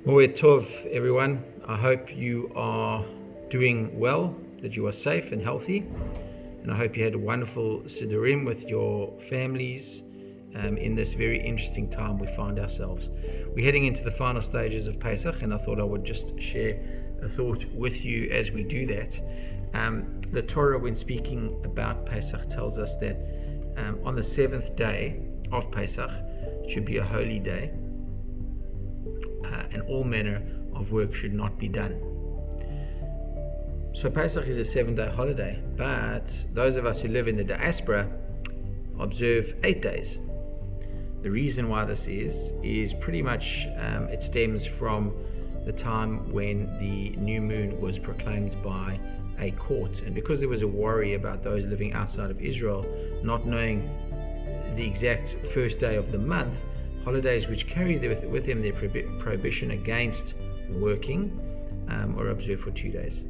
Moed Tov, everyone. I hope you are doing well, that you are safe and healthy, and I hope you had a wonderful Siddurim with your families in this very interesting time we find ourselves. We're heading into the final stages of Pesach, and I thought I would just share a thought with you as we do that. The Torah, when speaking about Pesach, tells us that on the seventh day of Pesach should be a holy day, and all manner of work should not be done. So Pesach is a 7-day holiday, but those of us who live in the diaspora observe 8 days. The reason why this is pretty much it stems from the time when the new moon was proclaimed by a court, and because there was a worry about those living outside of Israel not knowing the exact first day of the month, holidays which carry with them their prohibition against working are observed for 2 days.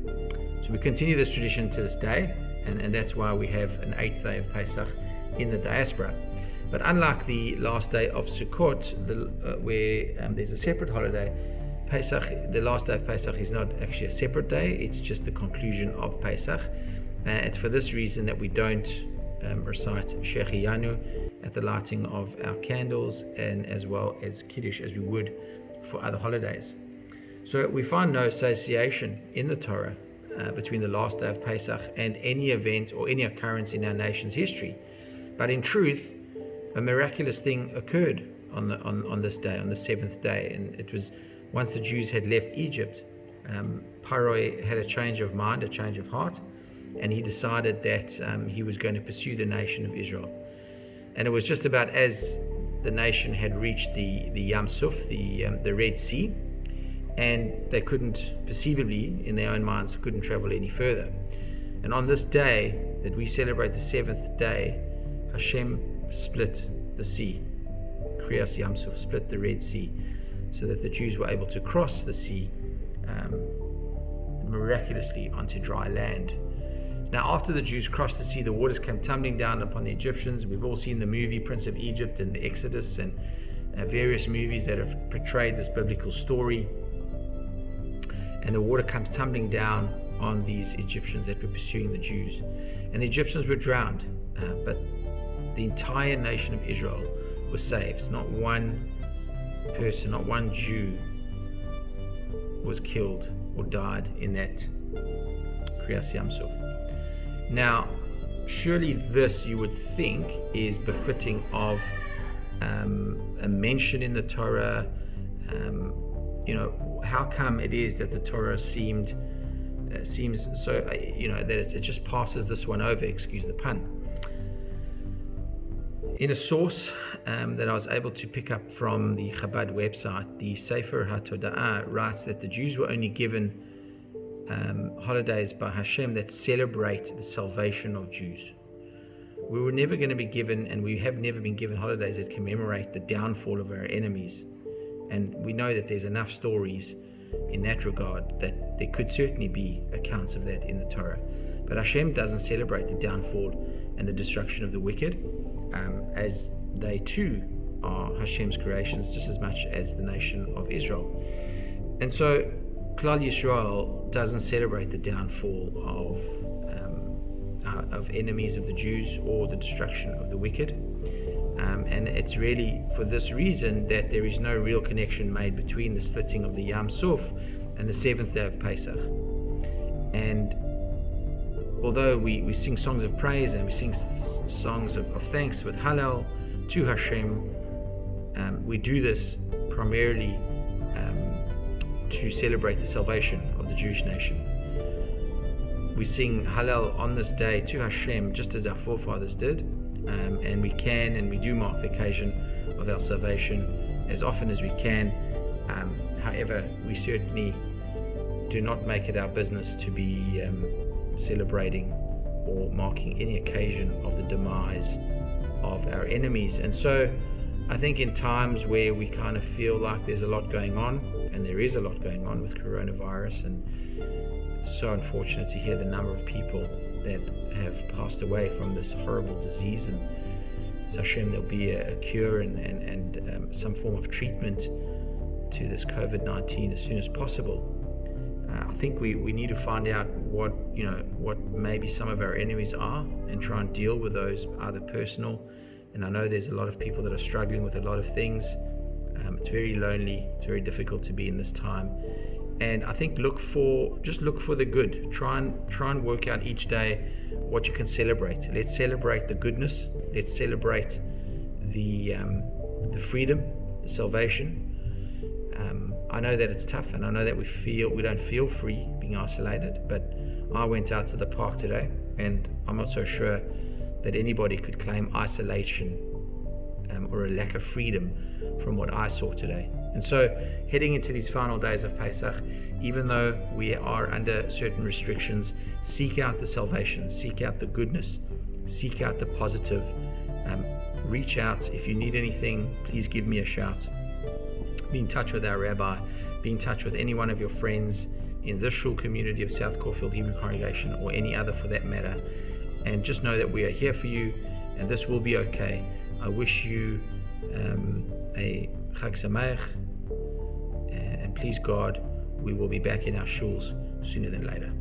So we continue this tradition to this day, and that's why we have an 8th day of Pesach in the diaspora. But unlike the last day of Sukkot, where there's a separate holiday, Pesach, the last day of Pesach, is not actually a separate day, it's just the conclusion of Pesach. It's for this reason that we don't recite Shehecheyanu at the lighting of our candles, and as well as Kiddush as we would for other holidays. So we find no association in the Torah between the last day of Pesach and any event or any occurrence in our nation's history. But in truth, a miraculous thing occurred on this day, on the 7th day, and it was once the Jews had left Egypt. Paroi had a change of mind, a change of heart, and he decided that he was going to pursue the nation of Israel. And it was just about as the nation had reached the Yam Suf, the Red Sea, and they couldn't, perceivably in their own minds, couldn't travel any further. And on this day that we celebrate, the 7th day, Hashem split the sea, Kriyas Yam Suf, split the Red Sea, so that the Jews were able to cross the sea miraculously onto dry land. Now, after the Jews crossed the sea, the waters came tumbling down upon the Egyptians. We've all seen the movie Prince of Egypt and the Exodus, and various movies that have portrayed this biblical story. And the water comes tumbling down on these Egyptians that were pursuing the Jews. And the Egyptians were drowned, but the entire nation of Israel was saved. Not one person, not one Jew was killed or died in that Kriyas Yam Suf. Now, surely this, you would think, is befitting of a mention in the Torah. How come it is that the Torah seems so, that it just passes this one over, excuse the pun. In a source that I was able to pick up from the Chabad website, the Sefer HaToda'ah writes that the Jews were only given holidays by Hashem that celebrate the salvation of Jews. We were never going to be given, and we have never been given, holidays that commemorate the downfall of our enemies. And we know that there's enough stories in that regard that there could certainly be accounts of that in the Torah. But Hashem doesn't celebrate the downfall and the destruction of the wicked, as they too are Hashem's creations just as much as the nation of Israel. And so Klal Yisrael doesn't celebrate the downfall of enemies of the Jews or the destruction of the wicked. And it's really for this reason that there is no real connection made between the splitting of the Yam Suf and the 7th day of Pesach. And although we sing songs of praise and we sing songs of thanks with Hallel to Hashem, we do this primarily to celebrate the salvation of the Jewish nation. We sing Hallel on this day to Hashem just as our forefathers did, and we can and we do mark the occasion of our salvation as often as we can. However, we certainly do not make it our business to be celebrating or marking any occasion of the demise of our enemies. And so I think in times where we kind of feel like there's a lot going on, and there is a lot going on with coronavirus, and it's so unfortunate to hear the number of people that have passed away from this horrible disease, and it's Hashem there'll be a cure and some form of treatment to this COVID-19 as soon as possible. I think we need to find out what maybe some of our enemies are, and try and deal with those, either personal. And I know there's a lot of people that are struggling with a lot of things. It's very lonely. It's very difficult to be in this time. And I think look for the good. Try and work out each day what you can celebrate. Let's celebrate the goodness. Let's celebrate the freedom, the salvation. I know that it's tough, and I know that we don't feel free being isolated. But I went out to the park today, and I'm not so sure that anybody could claim isolation or a lack of freedom from what I saw today. And so, heading into these final days of Pesach, even though we are under certain restrictions, seek out the salvation, seek out the goodness, seek out the positive. Reach out. If you need anything, please give me a shout. Be in touch with our rabbi. Be in touch with any one of your friends in this shul community of South Caulfield Hebrew Congregation, or any other for that matter. And just know that we are here for you, and this will be okay. I wish you a Chag Sameach, and please God, we will be back in our shuls sooner than later.